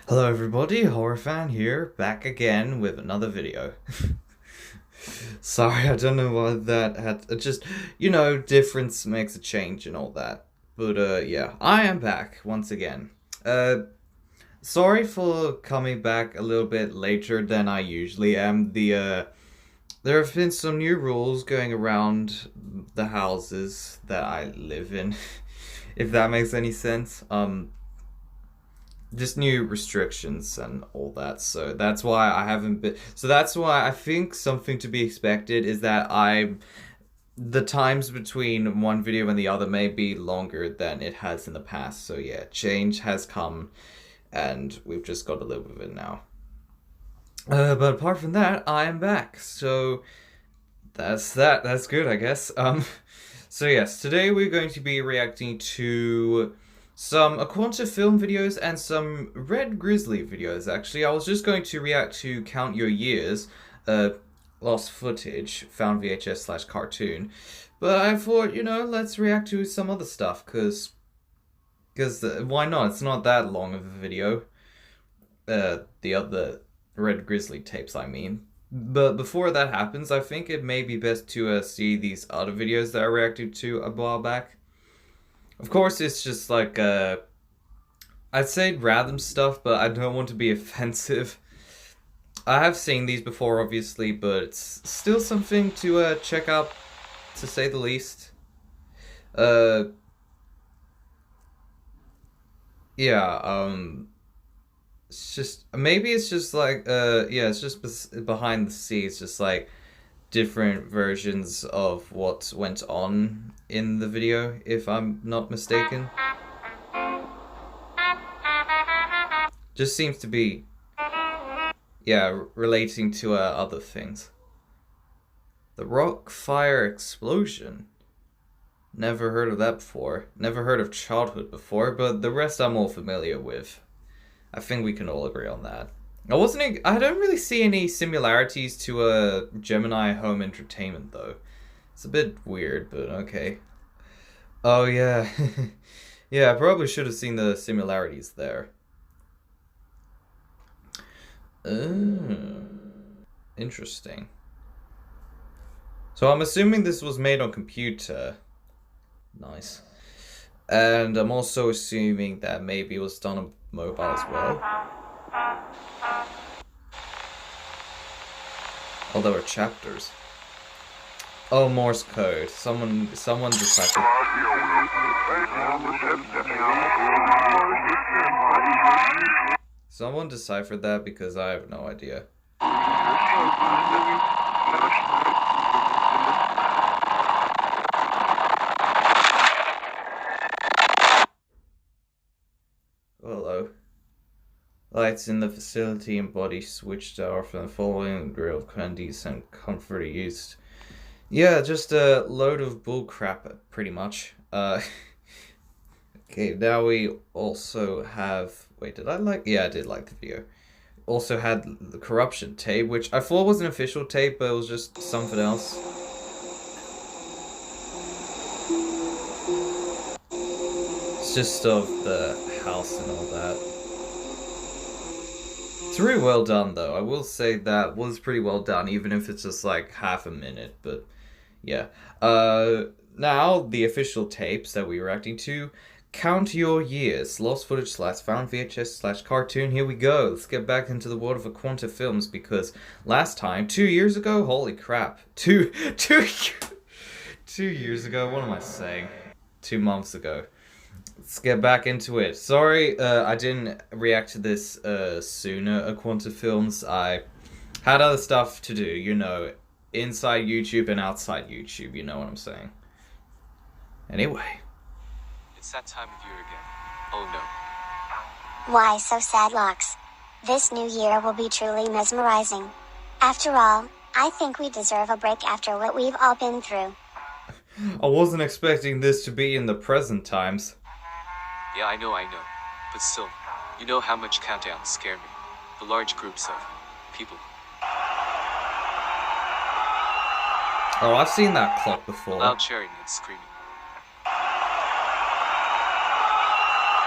Hello everybody, Horror Fan here, back again with another video. Sorry, I don't know why that had, difference makes a change and all that. But yeah, I am back once again. Sorry for coming back a little bit later than I usually am. There have been some new rules going around the houses that I live in, if that makes any sense. Just new restrictions and all that, so that's why I haven't been, so that's why I think something to be expected is that the times between one video and the other may be longer than it has in the past. So yeah, change has come and we've just got to live with it now. But apart from that, I am back, so that's good, I guess. So yes, today we're going to be reacting to some Aquanta Film videos and some RredGrizzly videos, actually. I was just going to react to Count Your Years, lost footage, found VHS/cartoon. But I thought, let's react to some other stuff, because why not? It's not that long of a video. The other RredGrizzly tapes, I mean. But before that happens, I think it may be best to see these other videos that I reacted to a while back. Of course, it's just like, I'd say random stuff, but I don't want to be offensive. I have seen these before, obviously, but it's still something to check out, to say the least. Yeah, it's just, maybe it's just like, yeah, it's just behind the scenes, just like different versions of what went on in the video, if I'm not mistaken. Just seems to be, yeah, relating to other things. The rock fire explosion. Never heard of that before. Never heard of childhood before, but the rest I'm all familiar with. I think we can all agree on that. I don't really see any similarities to Gemini Home Entertainment though. It's a bit weird, but okay. Oh yeah. Yeah, I probably should have seen the similarities there. Interesting. So I'm assuming this was made on computer. Nice. And I'm also assuming that maybe it was done on mobile as well. Oh, there were chapters. Oh, Morse code. Someone deciphered. Someone deciphered that because I have no idea. Hello. Lights in the facility and body switched off and following grilled candies and comfort used. Yeah, just a load of bullcrap, pretty much. Okay, now we also have... Wait, did I like... Yeah, I did like the video. Also had the corruption tape, which I thought was an official tape, but it was just something else. It's just of the house and all that. It's really well done, though. I will say that was pretty well done, even if it's just like half a minute, but yeah. Now, the official tapes that we were reacting to. Count Your Years, lost footage / found VHS / cartoon. Here we go. Let's get back into the world of Aquanta Films, because last time, 2 years ago, holy crap. 2 years ago, what am I saying? 2 months ago. Let's get back into it. Sorry, I didn't react to this sooner, Aquanta Films. I had other stuff to do, inside YouTube and outside YouTube, you know what I'm saying. Anyway. It's that time of year again. Oh no. Why so sad, Locks? This new year will be truly mesmerizing. After all, I think we deserve a break after what we've all been through. I wasn't expecting this to be in the present times. Yeah, I know. But still, you know how much countdowns scare me. The large groups of people. Oh, I've seen that clock before. Loud cheering and screaming.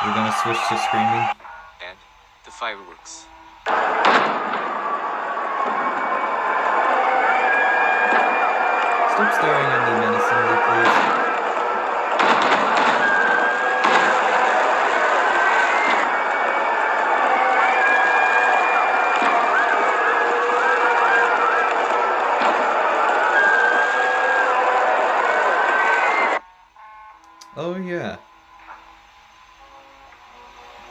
You're gonna switch to screaming? And the fireworks. Stop staring at me menacingly, please. Oh yeah.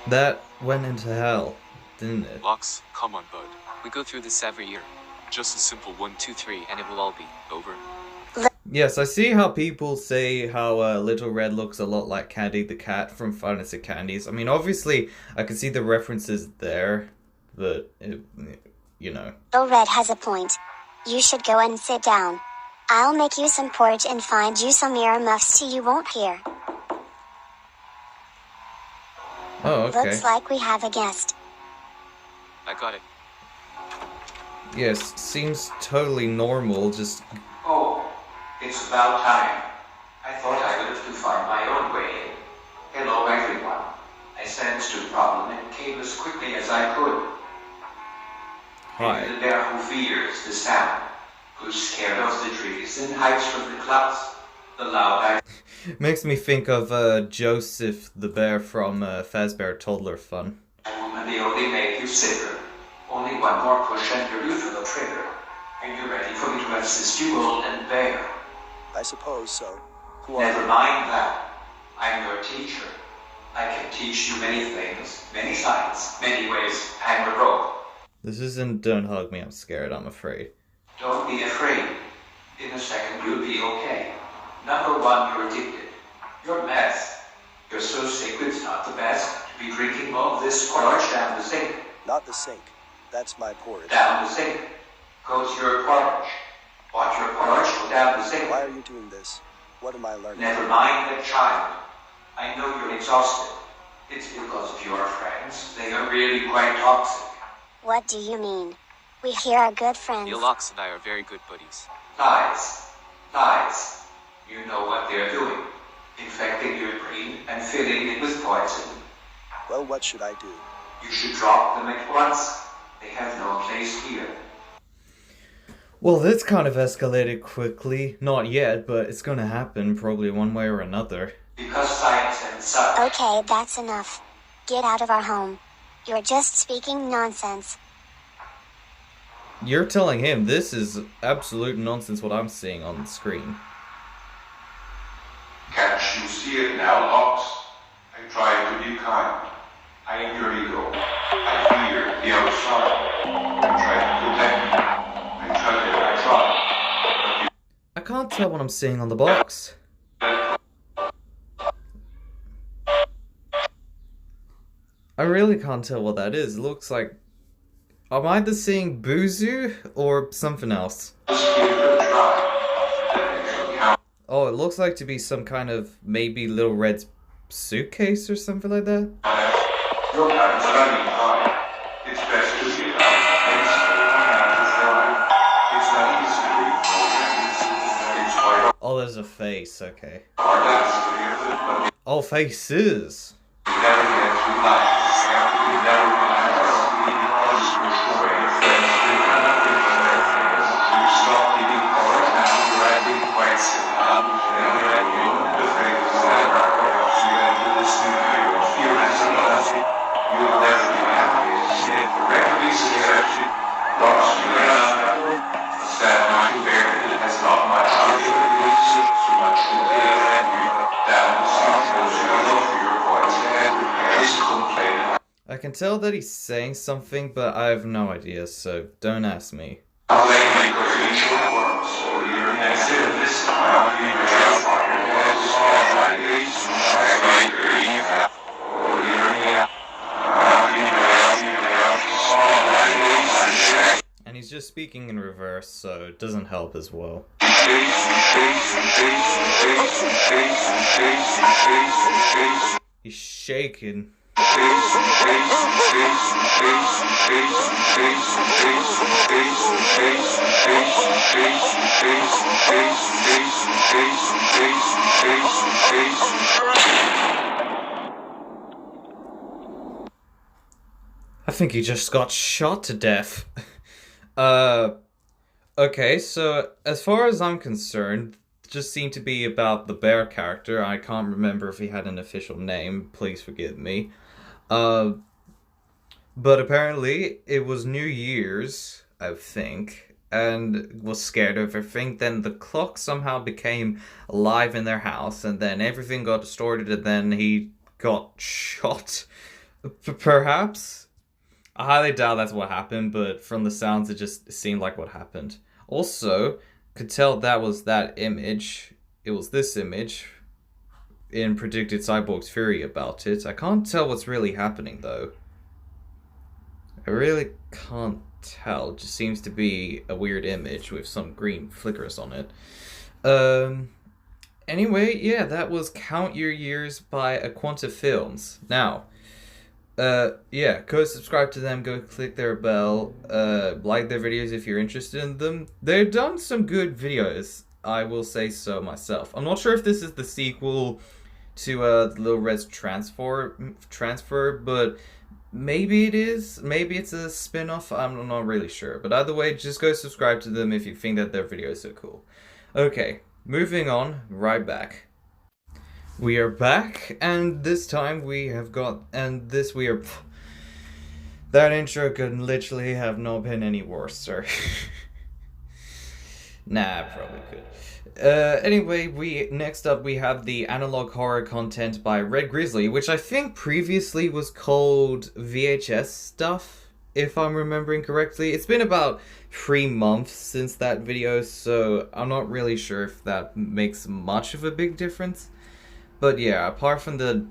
That went into hell, didn't it? Locks, come on, bud. We go through this every year. Just a simple 1, 2, 3, and it will all be over. Yes, I see how people say how Little Red looks a lot like Candy the Cat from Finest of Candies. I mean, obviously, I can see the references there, but, you know. Little Red has a point. You should go and sit down. I'll make you some porridge and find you some ear muffs so you won't hear. Oh, okay. Looks like we have a guest. I got it. Yes, seems totally normal, just... Oh, it's about time. I thought I would have to find my own way in. Hello everyone. I sensed a problem and came as quickly as I could. Hi. The bear who fears the sound, who's scared of the trees and hides from the clouds. The loud Makes me think of Joseph the bear from Fazbear Toddler Fun. woman, they only make you sicker. Only one more push and you're due for the trigger. Are you ready for me to assist you, old and bear? I suppose so. Who are Never you? mind that. I'm your teacher. I can teach you many things, many signs, many ways, hang a rope. This isn't Don't Hug Me, I'm Scared, I'm afraid. Don't be afraid. In a second you'll be okay. Number one, you're addicted. You're a mess. You're so sick it's not the best to be drinking all this porridge down the sink. Not the sink. That's my porridge. Down the sink goes your porridge. Watch your porridge go down the sink. Why are you doing this? What am I learning? Never mind the child. I know you're exhausted. It's because of your friends. They are really quite toxic. What do you mean? We here are good friends. Your Locks and I are very good buddies. Lies. Lies. You know what they're doing. Infecting your brain and filling it with poison. Well, what should I do? You should drop them at once. They have no place here. Well, this kind of escalated quickly. Not yet, but it's gonna happen probably one way or another. Because science and such. Okay, that's enough. Get out of our home. You're just speaking nonsense. You're telling him this is absolute nonsense what I'm seeing on the screen. Can't you see it now, Locks? I try to be kind. I am your ego. I fear the outside. I try to protect you. I try. I can't tell what I'm seeing on the box. I really can't tell what that is. It looks like... I'm either seeing Buzu or something else. Oh, it looks like to be some kind of maybe Little Red's suitcase or something like that. Your parents are running hard. It's best to give up. It's not easy to read. It's quite Oh, there's a face, okay. hard to but Oh, faces! you never get through life. You never realize you push away friends. You stop eating porridge now. You're acting quite sick. The thing is that you enter this new period of fear and jealousy. You'll never be happy. Regularly suggested. Lost you enough. Sad not to bear it has not much to do with it. So much to bear. Down the street goes your love for your voice. Just complaining. I can tell that he's saying something, but I have no idea, so don't ask me. And he's just speaking in reverse, so it doesn't help as well. He's shaking. I think he just got shot to death. Okay, so as far as I'm concerned, it just seemed to be about the bear character. I can't remember if he had an official name, please forgive me. But apparently it was New Year's, I think, and was scared of everything. Then the clock somehow became alive in their house, and then everything got distorted, and then he got shot. Perhaps? I highly doubt that's what happened, but from the sounds, it just seemed like what happened. Also, could tell that was that image. It was this image in Predicted Cyborg's Fury about it. I can't tell what's really happening, though. I really can't tell. It just seems to be a weird image with some green flickers on it. Anyway, yeah, that was Count Your Years by Aquanta Films. Now, yeah, go subscribe to them, go click their bell, like their videos if you're interested in them. They've done some good videos, I will say so myself. I'm not sure if this is the sequel to Little Red's transfer, but maybe it is. Maybe it's a spin-off, I'm not really sure. But either way, just go subscribe to them if you think that their videos are cool. Okay, moving on, right back. We are back, and this time we have got, that intro could literally have not been any worse, sir. Nah, probably could. Anyway, next up we have the analog horror content by RredGrizzly, which I think previously was called VHS Stuff, if I'm remembering correctly. It's been about 3 months since that video, so I'm not really sure if that makes much of a big difference. But yeah, apart from the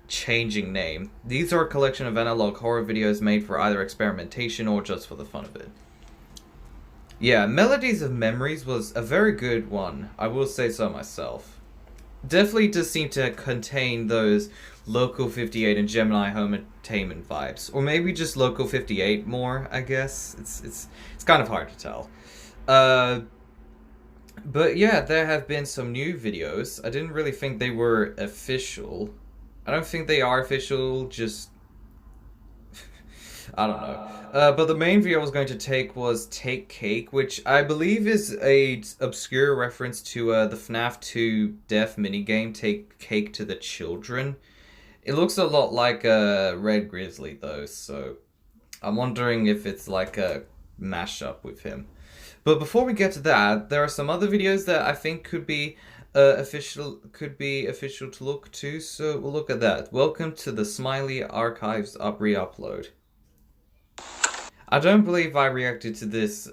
changing name, these are a collection of analog horror videos made for either experimentation or just for the fun of it. Yeah, Melodies of Memories was a very good one, I will say so myself. Definitely does seem to contain those Local 58 and Gemini Home Entertainment vibes. Or maybe just Local 58 more, I guess. It's kind of hard to tell. But yeah, there have been some new videos. I didn't really think they were official. I don't think they are official, just... I don't know. But the main video I was going to take was Take Cake, which I believe is a obscure reference to the FNaF 2 death minigame, Take Cake to the Children. It looks a lot like RredGrizzly though, so I'm wondering if it's like a mashup with him. But before we get to that, there are some other videos that I think could be official to look to, so we'll look at that. Welcome to the Smiley Archives re-upload. I don't believe I reacted to this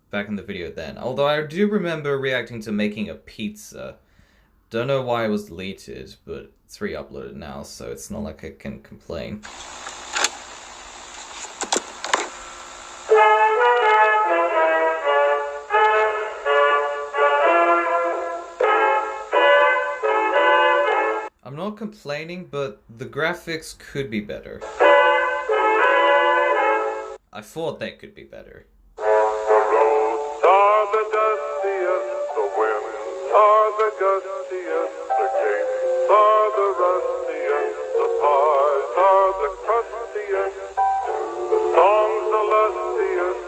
back in the video then, although I do remember reacting to making a pizza. Don't know why it was deleted, but it's re-uploaded now, so it's not like I can complain. I'm not complaining, but the graphics could be better. I thought they could be better. The roads are the dustiest, the winds are the gustiest, the cakes are the rustiest, the pies are the crustiest, the songs the lustiest,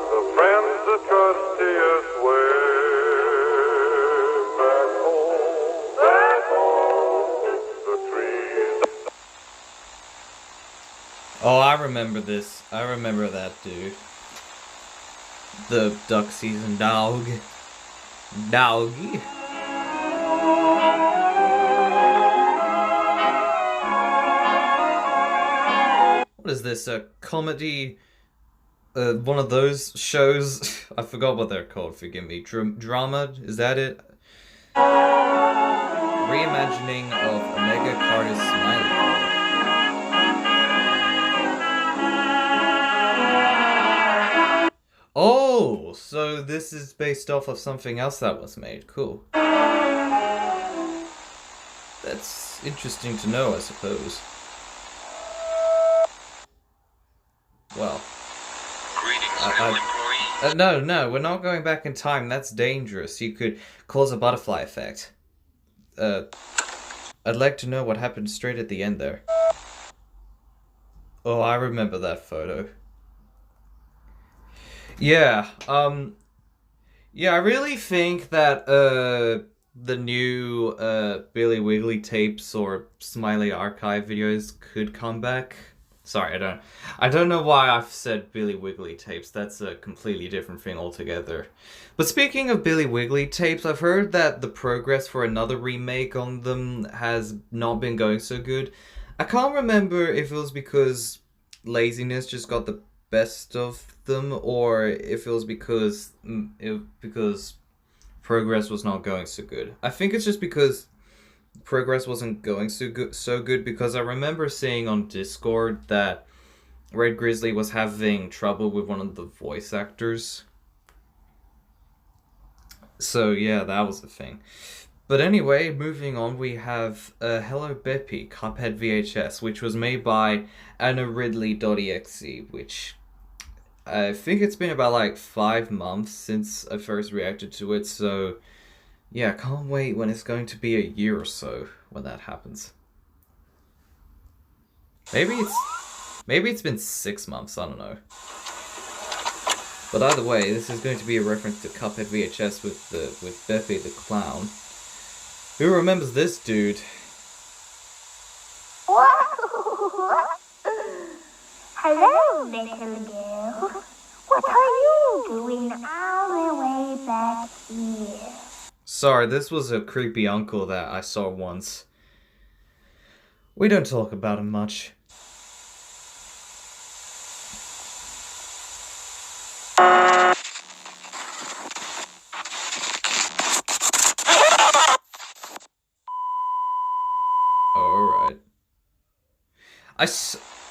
the friends the trustiest. Way back home, the trees. Oh, I remember this. I remember that, dude. The duck season dog. Doggy. What is this? A comedy? One of those shows? I forgot what they're called, forgive me. Drama? Is that it? Reimagining of Omega Carter's Smiley. Oh, so this is based off of something else that was made. Cool. That's interesting to know, I suppose. Well. No, we're not going back in time. That's dangerous. You could cause a butterfly effect. I'd like to know what happened straight at the end there. Oh, I remember that photo. Yeah, yeah, I really think that the new Billy Wiggly tapes or Smiley archive videos could come back. Sorry, I don't know why I've said Billy Wiggly tapes. That's a completely different thing altogether. But speaking of Billy Wiggly tapes, I've heard that the progress for another remake on them has not been going so good. I can't remember if it was because laziness just got the best of them, or if it was because progress was not going so good. I think it's just because progress wasn't going so good because I remember seeing on Discord that RredGrizzly was having trouble with one of the voice actors. So yeah, that was the thing. But anyway, moving on, we have Hello Beppy, Cuphead VHS, which was made by AnnaRidley.exe, which I think it's been about like 5 months since I first reacted to it, so yeah, can't wait when it's going to be a year or so when that happens. Maybe it's been 6 months, I don't know. But either way, this is going to be a reference to Cuphead VHS with Beppy the Clown. Who remembers this dude? Hello, little girl. What are you doing all the way back here? Sorry, this was a creepy uncle that I saw once. We don't talk about him much. Alright.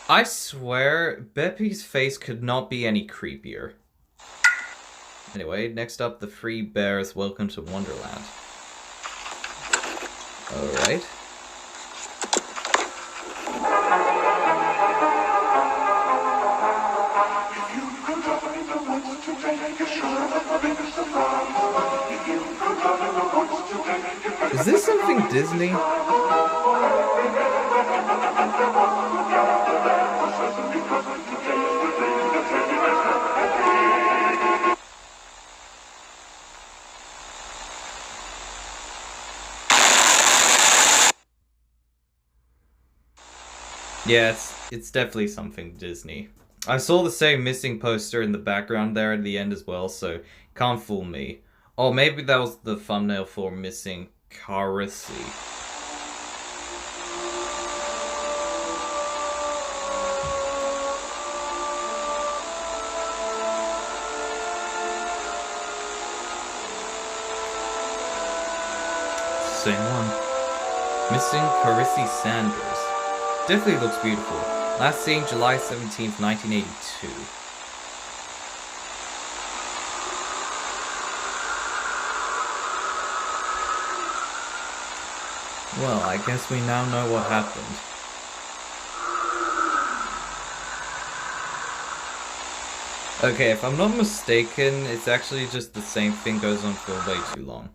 I swear, Beppy's face could not be any creepier. Anyway, next up, the Free Bears Welcome to Wonderland. Alright. Is this something Disney? Yeah, it's definitely something Disney. I saw the same missing poster in the background there at the end as well, so can't fool me. Oh, maybe that was the thumbnail for Missing Carissy. Same one. Missing Carissy Sanders. Definitely looks beautiful. Last seen July 17th, 1982. Well, I guess we now know what happened. Okay, if I'm not mistaken, it's actually just the same thing goes on for way too long.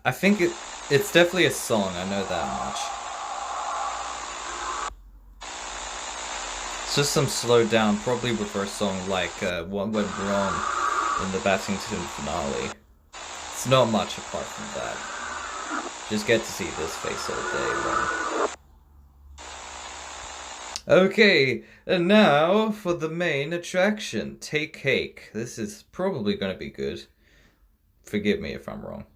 I think it's definitely a song, I know that much. It's just some slowed down, probably reverse song like What Went Wrong in the Battington finale. It's not much apart from that. Just get to see this face all day long. Okay, and now for the main attraction, Take Cake. This is probably gonna be good. Forgive me if I'm wrong.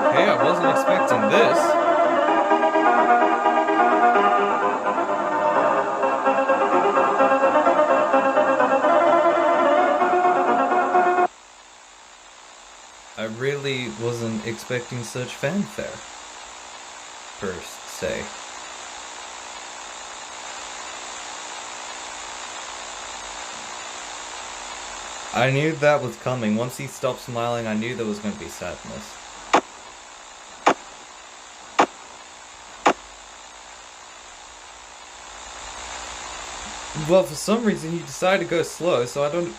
Okay, I wasn't expecting this. I really wasn't expecting such fanfare, per se. I knew that was coming. Once he stopped smiling, I knew there was going to be sadness. Well, for some reason, he decided to go slow, so I don't...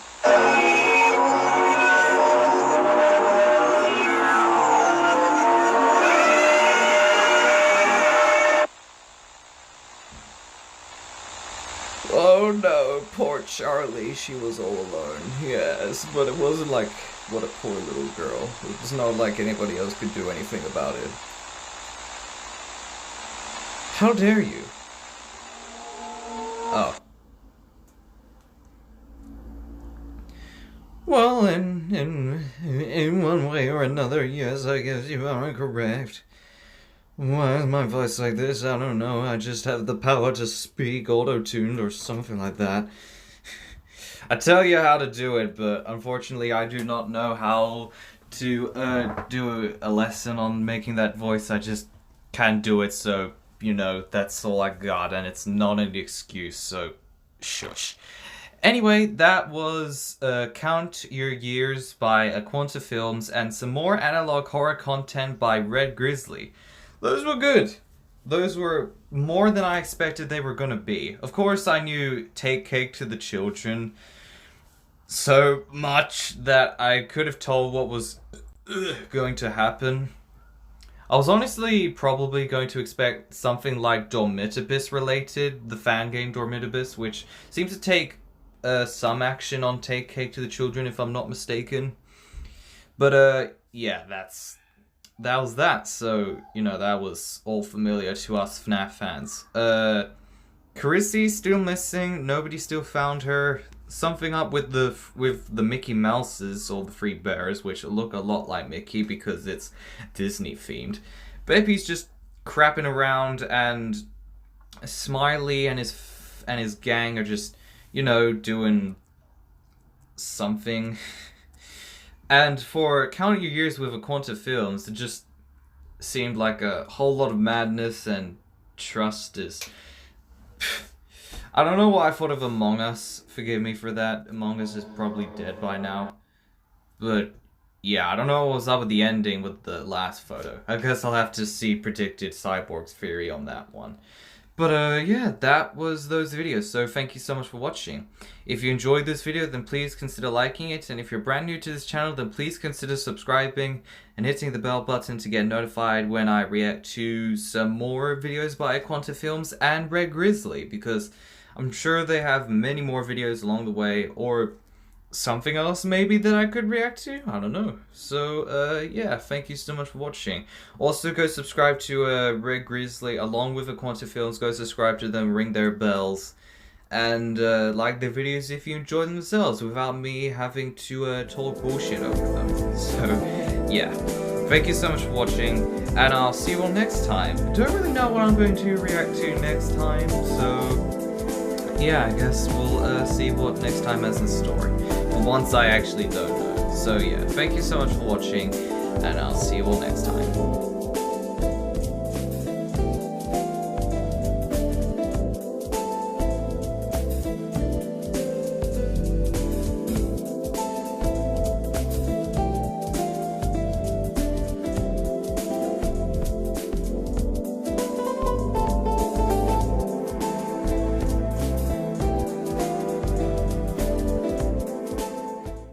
Oh no, poor Charlie, she was all alone. Yes, but it wasn't like, what a poor little girl. It was not like anybody else could do anything about it. How dare you? Oh. Well, in one way or another, yes, I guess you are correct. Why is my voice like this? I don't know. I just have the power to speak auto-tuned or something like that. I tell you how to do it, but unfortunately I do not know how to do a lesson on making that voice. I just can't do it, so, you know, that's all I got, and it's not an excuse, so shush. Anyway, that was Count Your Years by Aquanta Films and some more analog horror content by RredGrizzly. Those were good. Those were more than I expected they were gonna be. Of course, I knew Take Cake to the Children so much that I could have told what was going to happen. I was honestly probably going to expect something like Dormitibus related, the fan game Dormitibus, which seems to take some action on Take Cake to the Children, if I'm not mistaken. But yeah, that was that. So, you know, that was all familiar to us FNaF fans. Carissy still missing. Nobody still found her. Something up with the Mickey Mouses, or the Three Bears, which look a lot like Mickey because it's Disney themed. Baby's just crapping around, and Smiley and his gang are just, you know, doing something. And for Counting Your Years with Aquanta Films, it just seemed like a whole lot of madness, and trust is... I don't know what I thought of Among Us. Forgive me for that. Among Us is probably dead by now. But yeah, I don't know what was up with the ending with the last photo. I guess I'll have to see Predicted Cyborg's theory on that one. But yeah, that was those videos, so thank you so much for watching. If you enjoyed this video, then please consider liking it, and if you're brand new to this channel, then please consider subscribing and hitting the bell button to get notified when I react to some more videos by Aquanta Films and RredGrizzly, because I'm sure they have many more videos along the way, or something else maybe that I could react to? I don't know. So, yeah, thank you so much for watching. Also, go subscribe to RredGrizzly along with Aquanta Films. Go subscribe to them, ring their bells, and like their videos if you enjoy them themselves without me having to talk bullshit over them. So, yeah. Thank you so much for watching, and I'll see you all next time. Don't really know what I'm going to react to next time, so... yeah, I guess we'll see what next time has in store. Once I actually don't know. So yeah, thank you so much for watching, and I'll see you all next time.